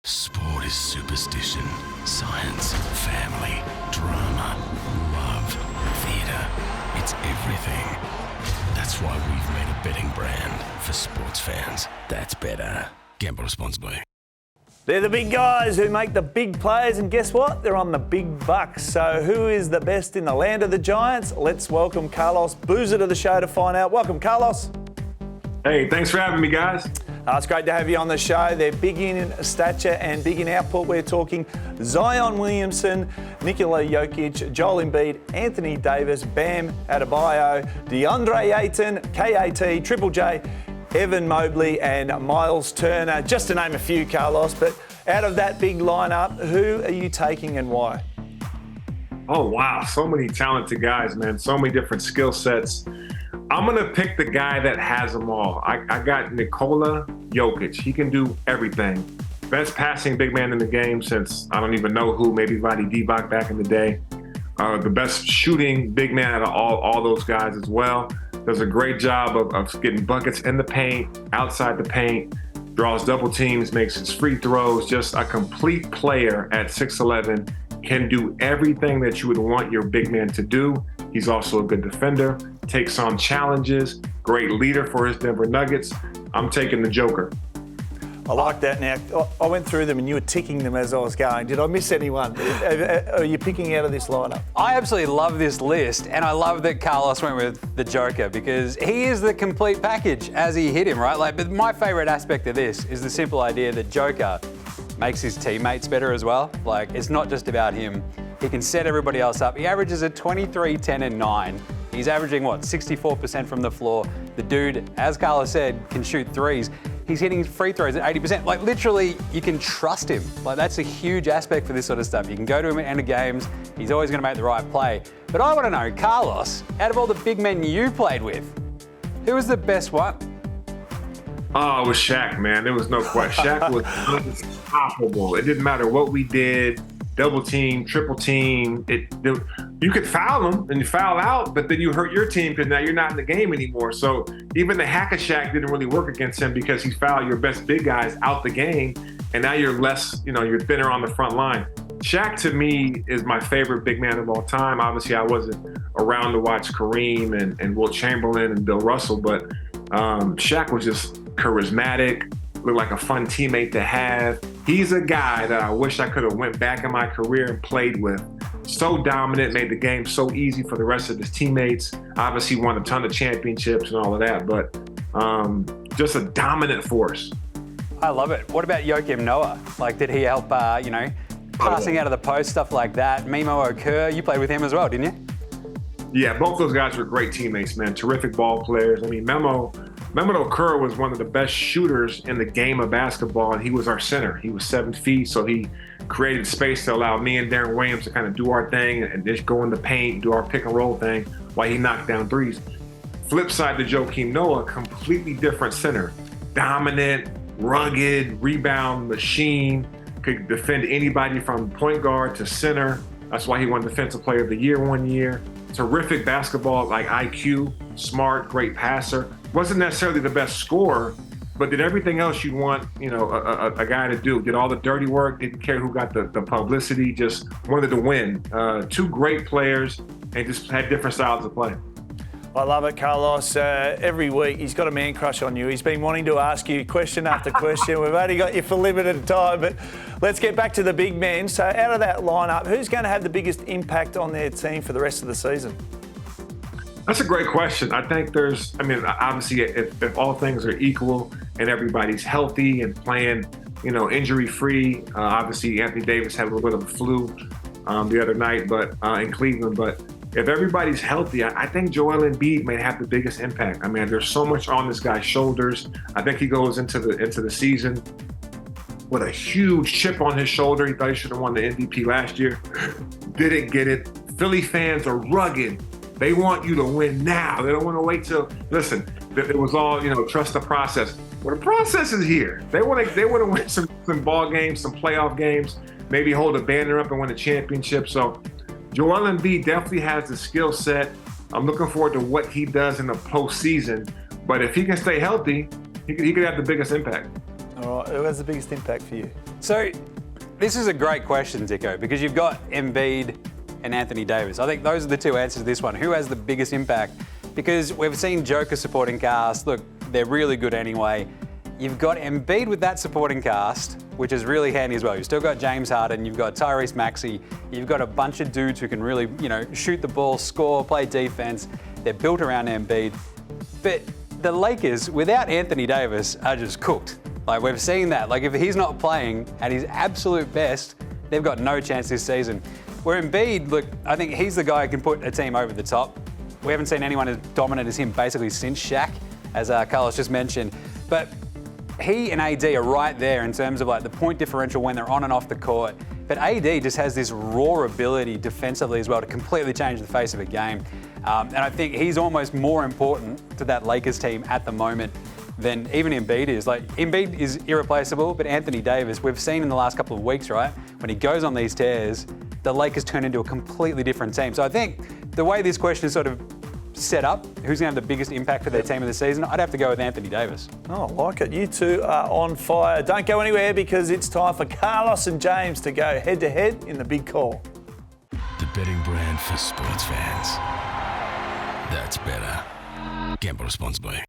Sport is superstition, science, family, drama, love, theatre. It's everything. That's why we've made a betting brand for sports fans. That's Betr. Gamble responsibly. They're the big guys who make the big plays, and guess what? They're on the big bucks. So who is the best in the land of the Giants? Let's welcome Carlos Boozer to the show to find out. Welcome, Carlos. Hey, thanks for having me, guys. It's great to have you on the show. They're big in stature and big in output. We're talking Zion Williamson, Nikola Jokic, Joel Embiid, Anthony Davis, Bam Adebayo, DeAndre Ayton, KAT, Triple J, Evan Mobley and Miles Turner, just to name a few, Carlos. But out of that big lineup, who are you taking and why? Oh, wow. So many talented guys, man. So many different skill sets. I'm going to pick the guy that has them all. I got Nikola Jokic. He can do everything. Best passing big man in the game since I don't even know who, maybe Vlade Divac back in the day. The best shooting big man out of all those guys as well. Does a great job of getting buckets in the paint, outside the paint, draws double teams, makes his free throws. Just a complete player at 6'11", can do everything that you would want your big man to do. He's also a good defender, takes on challenges, great leader for his Denver Nuggets. I'm taking the Joker. I like that. Now, I went through them and you were ticking them as I was going. Did I miss anyone? Are you picking out of this lineup? I absolutely love this list, and I love that Carlos went with the Joker because he is the complete package as he hit him, right? But my favourite aspect of this is the simple idea that Joker makes his teammates better as well. It's not just about him. He can set everybody else up. He averages a 23, 10, and 9. He's averaging, 64% from the floor. The dude, as Carlos said, can shoot threes. He's hitting free throws at 80%. Literally, you can trust him. That's a huge aspect for this sort of stuff. You can go to him at end of games. He's always going to make the right play. But I want to know, Carlos, out of all the big men you played with, who was the best one? Oh, it was Shaq, man. There was no question. Shaq was unstoppable. It didn't matter what we did. Double team, triple team. You could foul him and you foul out, but then you hurt your team because now you're not in the game anymore. So even the hack of Shaq didn't really work against him because he fouled your best big guys out the game, and now you're less, you're thinner on the front line. Shaq, to me, is my favorite big man of all time. Obviously, I wasn't around to watch Kareem and Wilt Chamberlain and Bill Russell, but Shaq was just charismatic, looked like a fun teammate to have. He's a guy that I wish I could have went back in my career and played with. So dominant, made the game so easy for the rest of his teammates. Obviously won a ton of championships and all of that, but just a dominant force. I love it. What about Joakim Noah? Did he help, passing out of the post, stuff like that? Memo Okur, you played with him as well, didn't you? Yeah, both those guys were great teammates, man. Terrific ball players. Memo Okur was one of the best shooters in the game of basketball, and he was our center. He was 7 feet, so he created space to allow me and Darren Williams to kind of do our thing and just go in the paint, do our pick and roll thing while he knocked down threes. Flip side to Joakim Noah, completely different center. Dominant, rugged, rebound machine, could defend anybody from point guard to center. That's why he won Defensive Player of the Year one year. Terrific basketball, IQ, smart, great passer. Wasn't necessarily the best scorer, but did everything else you'd want, a guy to do. Did all the dirty work, didn't care who got the publicity, just wanted to win. Two great players and just had different styles of play. I love it, Carlos. Every week he's got a man crush on you. He's been wanting to ask you question after question. We've only got you for limited time, but let's get back to the big men. So out of that lineup, who's going to have the biggest impact on their team for the rest of the season? That's a great question. I think obviously if all things are equal and everybody's healthy and playing, injury-free, obviously Anthony Davis had a little bit of a flu the other night, but in Cleveland, but if everybody's healthy, I think Joel Embiid may have the biggest impact. There's so much on this guy's shoulders. I think he goes into the season with a huge chip on his shoulder. He thought he should have won the MVP last year. Didn't get it. Philly fans are rugged. They want you to win now. They don't want to wait till, listen, it was all, trust the process. Well, the process is here. They want to win some ball games, some playoff games, maybe hold a banner up and win a championship. So Joel Embiid definitely has the skill set. I'm looking forward to what he does in the postseason. But if he can stay healthy, he could have the biggest impact. All right, who has the biggest impact for you? So this is a great question, Zico, because you've got Embiid and Anthony Davis. I think those are the two answers to this one. Who has the biggest impact? Because we've seen Joker supporting cast. Look, they're really good anyway. You've got Embiid with that supporting cast, which is really handy as well. You've still got James Harden, you've got Tyrese Maxey, you've got a bunch of dudes who can really, shoot the ball, score, play defense. They're built around Embiid. But the Lakers, without Anthony Davis, are just cooked. Like, we've seen that. Like, if he's not playing at his absolute best, they've got no chance this season. Where Embiid, look, I think he's the guy who can put a team over the top. We haven't seen anyone as dominant as him basically since Shaq, as Carlos just mentioned. But he and AD are right there in terms of like the point differential when they're on and off the court. But AD just has this raw ability defensively as well to completely change the face of a game. And I think he's almost more important to that Lakers team at the moment than even Embiid is. Like, Embiid is irreplaceable, but Anthony Davis, we've seen in the last couple of weeks, right? When he goes on these tears, the Lakers turn into a completely different team. So I think the way this question is sort of set up, who's going to have the biggest impact for their team of the season, I'd have to go with Anthony Davis. Oh, I like it. You two are on fire. Don't go anywhere because it's time for Carlos and Jaymz to go head-to-head in the big call. The betting brand for sports fans. That's better. Gamble responsibly.